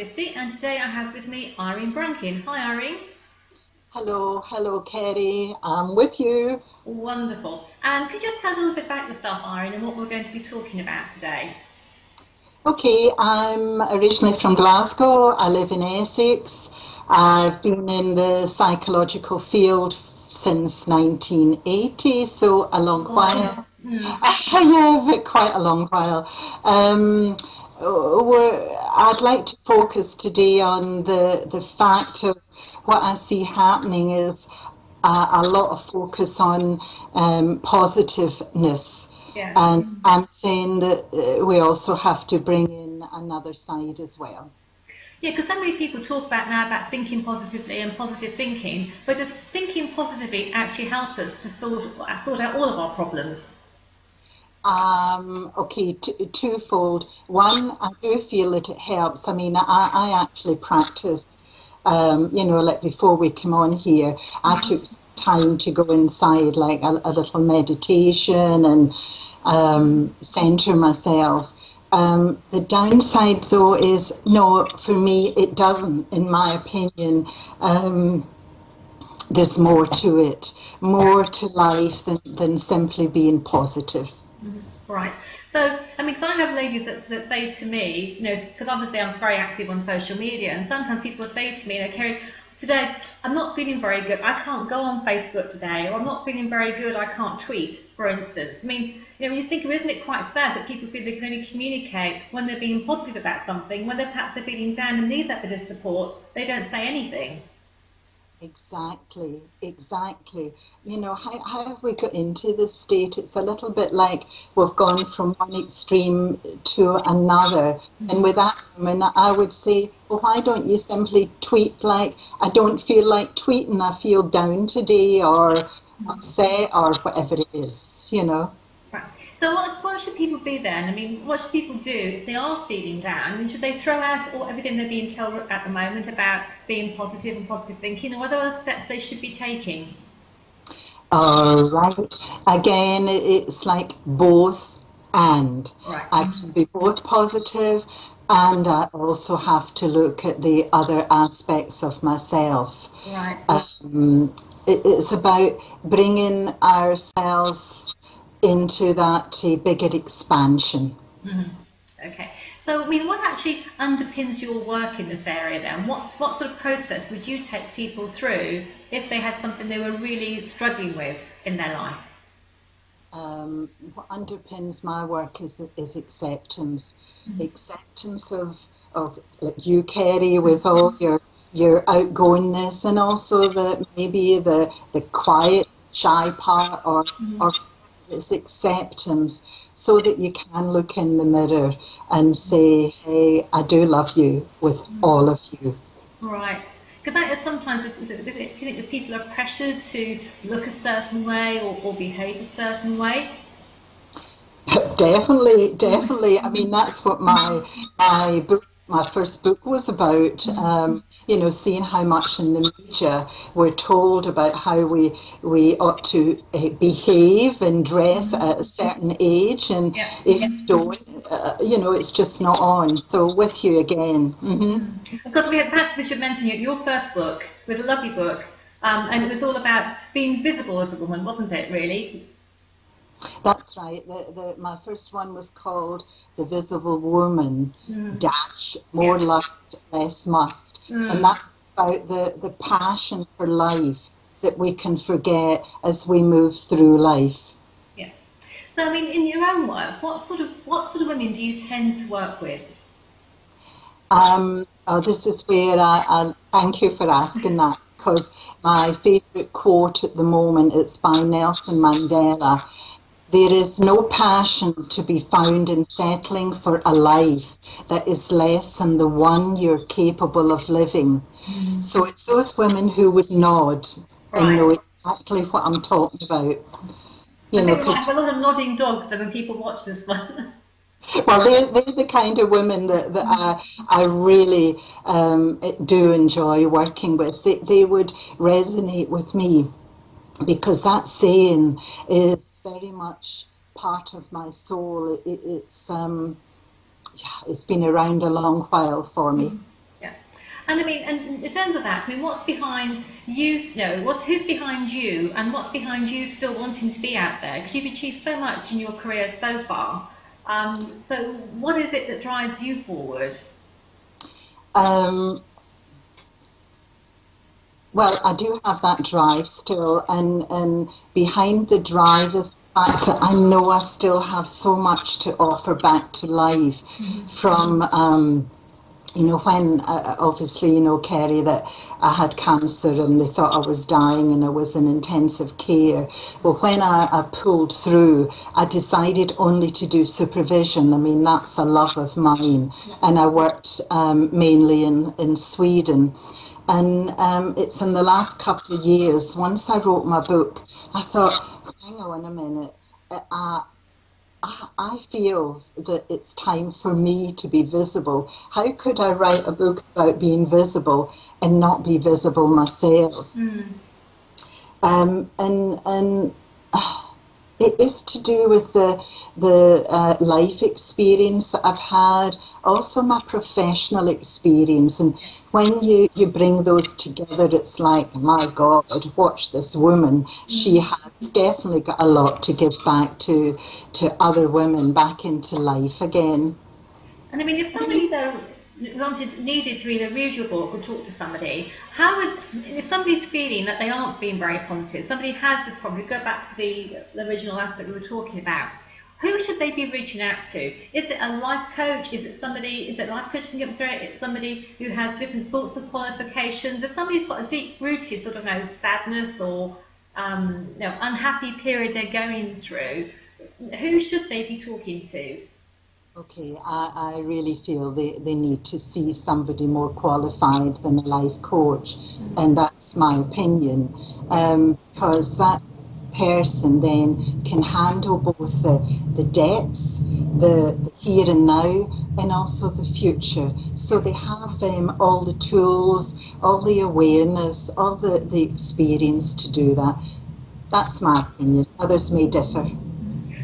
50, and today I have with me Irene Brankin. Hi Irene. Hello, Kerry. I'm with you. Wonderful. And could you just tell us a little bit about yourself, Irene, and what we're going to be talking about today? Okay, I'm originally from Glasgow. I live in Essex. I've been in the psychological field since 1980, so a long Wow. while. Yeah, but quite a long while. Um, I'd like to focus today on the fact of what I see happening is a lot of focus on positiveness. Yeah. And I'm saying that we also have to bring in another side as well. Yeah, because so many people talk about now about thinking positively and positive thinking, but does thinking positively actually help us to sort out all of our problems? Okay, twofold. One, I do feel that it helps. I mean, I actually practice, like before we come on here, I took some time to go inside, like a little meditation and center myself. The downside, though, is no, for me, it doesn't, in my opinion. There's more to it, more to life than simply being positive. Right. So, I mean, 'cause I have ladies that say to me, because obviously I'm very active on social media, and sometimes people say to me, Kerry, today I'm not feeling very good. I can't go on Facebook today, or I'm not feeling very good. I can't tweet, for instance. I mean, when you think of it, isn't it quite sad that people feel they can only communicate when they're being positive about something, when perhaps they're feeling down and need that bit of support, they don't say anything. Exactly. How have we got into this state? It's a little bit like we've gone from one extreme to another. And with that, I would say, well, why don't you simply tweet like, I don't feel like tweeting, I feel down today or upset or whatever it is. Right. So what should people be then? I mean, what should people do if they are feeling down? I mean, should they throw out all everything they're being told at the moment about being positive and positive thinking, or what are the steps they should be taking? All right. Again, it's like both and. Right. I can be both positive and I also have to look at the other aspects of myself. Right. It's about bringing ourselves into that bigger expansion. Okay. So, I mean, what actually underpins your work in this area then? What sort of process would you take people through if they had something they were really struggling with in their life? What underpins my work is acceptance, acceptance of like you, Kerry, with all your outgoingness, and also the quiet, shy part, or it's acceptance, so that you can look in the mirror and say, "Hey, I do love you with all of you." Right. Because that is sometimes, do you think that people are pressured to look a certain way or behave a certain way? Definitely. I mean, that's what my first book was about. Seeing how much in the media we're told about how we ought to behave and dress at a certain age, and Yeah. if you don't, it's just not on. So with you again. Because perhaps we should mention your first book was a lovely book, and it was all about being visible as a woman, wasn't it, really? That's right. My first one was called The Visible Woman, dash, Yeah. more lust, less must. And that's about the passion for life that we can forget as we move through life. Yeah. So, I mean, in your own work, what sort of women do you tend to work with? This is where I thank you for asking that, because my favourite quote at the moment it's by Nelson Mandela. There is no passion to be found in settling for a life that is less than the one you're capable of living. So it's those women who would nod and Right. know exactly what I'm talking about. I think we might Because, have a lot of nodding dogs then when people watch this one. well, they're the kind of women that I really do enjoy working with. They would resonate with me, because that saying is very much part of my soul. It's been around a long while for me. And I mean, and in terms of that, I mean, what's behind you? Who's behind you, and what's behind you still wanting to be out there? Because you've achieved so much in your career so far. So, what is it that drives you forward? Um, well, I do have that drive still, and behind the drive is the fact that I know I still have so much to offer back to life from. When obviously, Kerry, that I had cancer and they thought I was dying and I was in intensive care. Well, when I pulled through, I decided only to do supervision. I mean, that's a love of mine. And I worked mainly in Sweden. And it's in the last couple of years, once I wrote my book, I thought, hang on a minute. I feel that it's time for me to be visible. How could I write a book about being visible and not be visible myself? And it is to do with the life experience that I've had, also my professional experience. And when you bring those together, it's like, my God, watch this woman. She has definitely got a lot to give back to other women, back into life again. And I mean, if somebody though needed to either read your book or talk to somebody, if somebody's feeling that they aren't being very positive, somebody has this problem, go back to the original aspect we were talking about, who should they be reaching out to? Is it a life coach? Is it life coach can get through it? It's somebody who has different sorts of qualifications. If somebody's got a deep-rooted sort of sadness or unhappy period they're going through, who should they be talking to? Okay, I really feel they need to see somebody more qualified than a life coach, and that's my opinion, because that person then can handle both the depths, the here and now, and also the future. So they have all the tools, all the awareness, all the experience to do that. That's my opinion. Others may differ.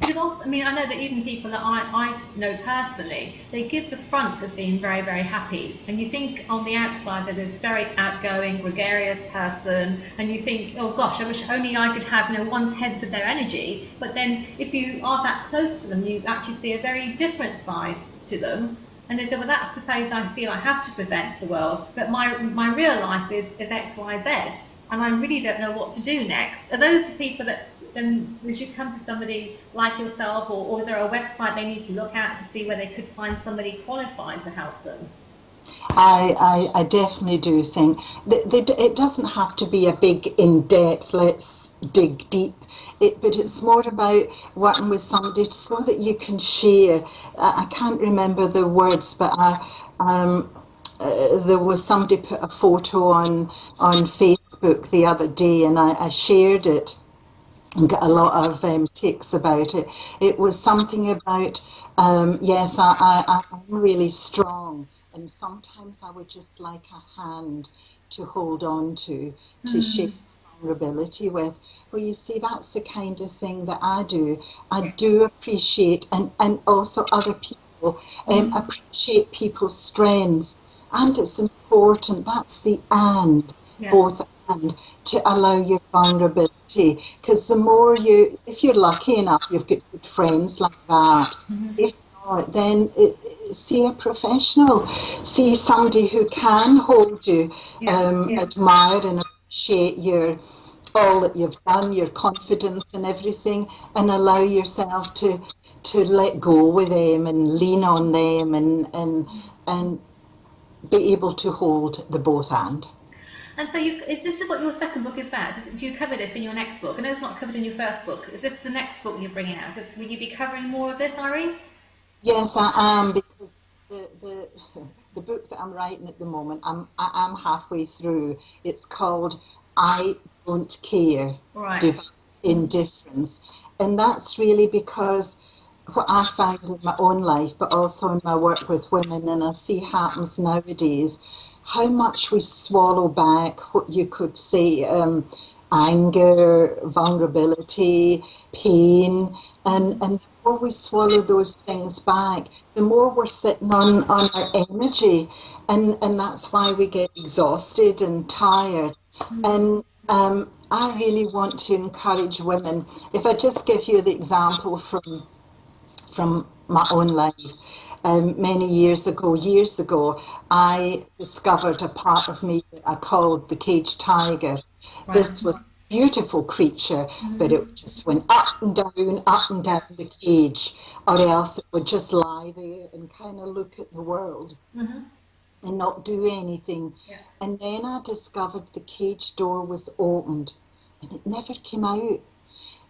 Because also, I mean, I know that even people that I know personally, they give the front of being very, very happy. And you think on the outside that they're this very outgoing, gregarious person, and you think, oh gosh, I wish only I could have 1/10 of their energy. But then if you are that close to them, you actually see a very different side to them. And they say, well, that's the face I feel I have to present to the world. But my real life is X, Y, Z. And I really don't know what to do next. Are those the people that then we should come to somebody like yourself, or is there a website they need to look at to see where they could find somebody qualified to help them? I definitely do think that it doesn't have to be a big in-depth, let's dig deep, but it's more about working with somebody so that you can share. I can't remember the words, but there was somebody put a photo on Facebook the other day, and I shared it and got a lot of ticks about it. It was something about, yes, I'm really strong, and sometimes I would just like a hand to hold on to share vulnerability with. Well, you see, that's the kind of thing that I do. I do appreciate, and also other people, appreciate people's strengths. And it's important, that's the both and, to allow your vulnerability. Because the more if you're lucky enough, you've got good friends like that. If not, then see a professional. See somebody who can hold you, admire and appreciate all that you've done, your confidence and everything, and allow yourself to let go with them and lean on them and be able to hold the both and. And so this is what your second book is about? Do you cover this in your next book? I know it's not covered in your first book. Is this the next book you're bringing out? Will you be covering more of this, Irene? Yes, I am, because the book that I'm writing at the moment, I am halfway through. It's called I Don't Care, right. Indifference. And that's really because what I find in my own life, but also in my work with women, and I see happens nowadays, how much we swallow back what you could say, anger, vulnerability, pain, and more we swallow those things back, the more we're sitting on our energy, and that's why we get exhausted and tired. And I really want to encourage women. If I just give you the example from my own life, many years ago, I discovered a part of me that I called the caged tiger. Right. This was a beautiful creature, but it just went up and down the cage, or else it would just lie there and kind of look at the world and not do anything. Yeah. And then I discovered the cage door was opened and it never came out.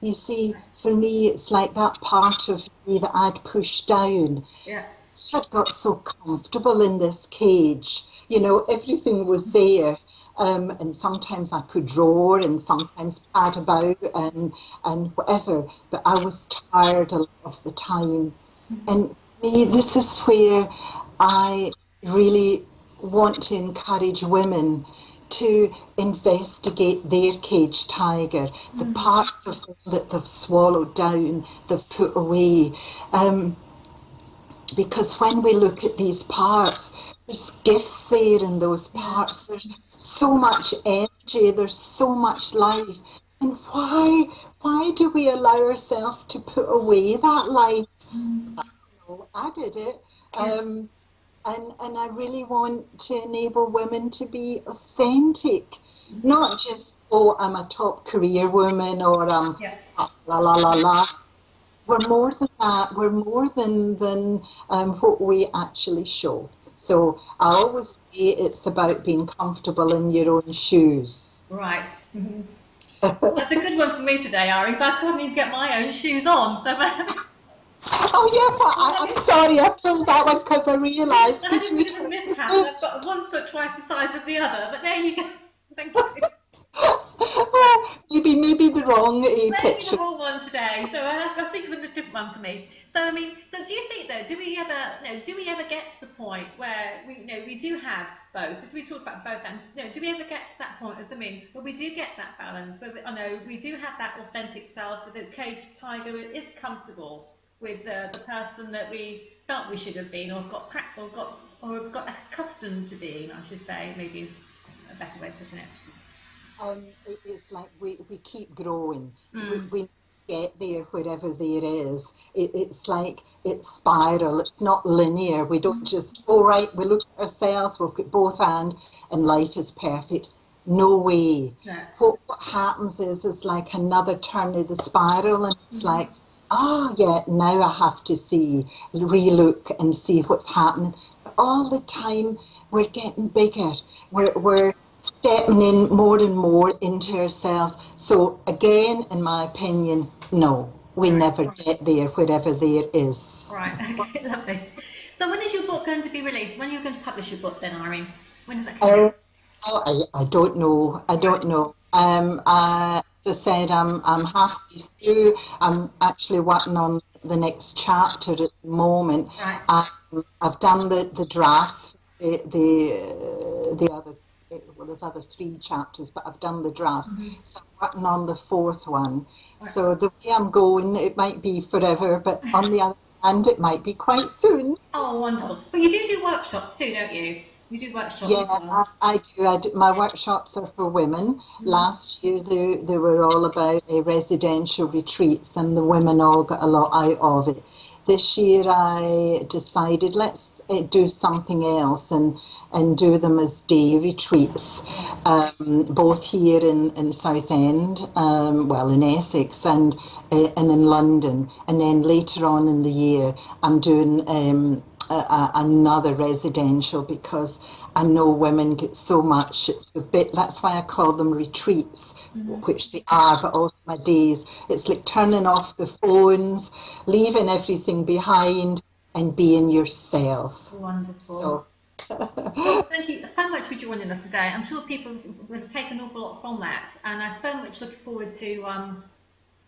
You see, for me, it's like that part of me that I'd pushed down. Yeah. I'd got so comfortable in this cage. You know, everything was there. And sometimes I could roar and sometimes pad about and whatever. But I was tired a lot of the time. And me, this is where I really want to encourage women to investigate their caged tiger, the parts of them that they've swallowed down, they've put away. Because when we look at these parts, there's gifts there in those parts. There's so much energy, there's so much life. And why do we allow ourselves to put away that life? I don't know, I did it. And I really want to enable women to be authentic, not just, oh, I'm a top career woman or I'm la la la la. We're more than that. We're more than what we actually show. So I always say it's about being comfortable in your own shoes. Right. That's a good one for me today, Ari. I can't even get my own shoes on. Oh yeah, but I'm sorry, I pulled that one because I realised. I had a bit of a mishap. I've got one foot twice the size of the other, but there you go. Thank you. Maybe the wrong Maybe picture. the wrong one today. So I think it was a different one for me. So I mean, so do you think though? Do we ever get to the point where we do have both? Because we talked about both, and do we ever get to that point? Where we do get that balance. Where we do have that authentic self. Where the caged tiger is comfortable with the person that we felt we should have been, or have got accustomed to being, I should say, maybe a better way of putting it. It's like we keep growing. We get there wherever there is. It's like it's spiral. It's not linear. We don't just, all right, we look at ourselves, we'll put both hands, and life is perfect. No way. No. What happens is like another turn of the spiral, and it's like, yeah, now I have to relook and see what's happening. But all the time, we're getting bigger. We're stepping in more and more into ourselves. So again, in my opinion, no, we never get there wherever there is. Right, okay, lovely. So when is your book going to be released? When are you going to publish your book then, Irene? When does that come out? I don't know. As I said, I'm halfway through. I'm actually working on the next chapter at the moment. Right. I've done the drafts, the other. Well, there's other 3 chapters, but I've done the drafts. So I'm working on the 4th one. Right. So the way I'm going, it might be forever, but on the other hand, it might be quite soon. Oh, wonderful. But you do workshops too, don't you? You do workshops. Yeah, I do. My workshops are for women. Last year they were all about residential retreats, and the women all got a lot out of it. This year I decided let's do something else and do them as day retreats, both here in Southend, well in Essex and in London, and then later on in the year I'm doing another residential, because I know women get so much. That's why I call them retreats, which they are, but also my days. It's like turning off the phones, leaving everything behind and being yourself. Wonderful. Well, thank you so much for joining us today. I'm sure people will take an awful lot from that, and I so much look forward to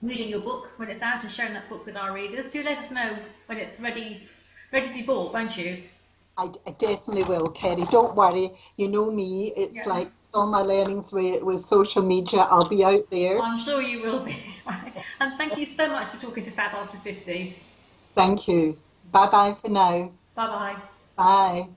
reading your book when it's out and sharing that book with our readers. Do let us know when it's ready to be bought, won't you? I definitely will, Kerry. Don't worry. You know me. It's like all my learnings with social media. I'll be out there. I'm sure you will be. And thank you so much for talking to Fab After 50. Thank you. Bye bye for now. Bye bye. Bye.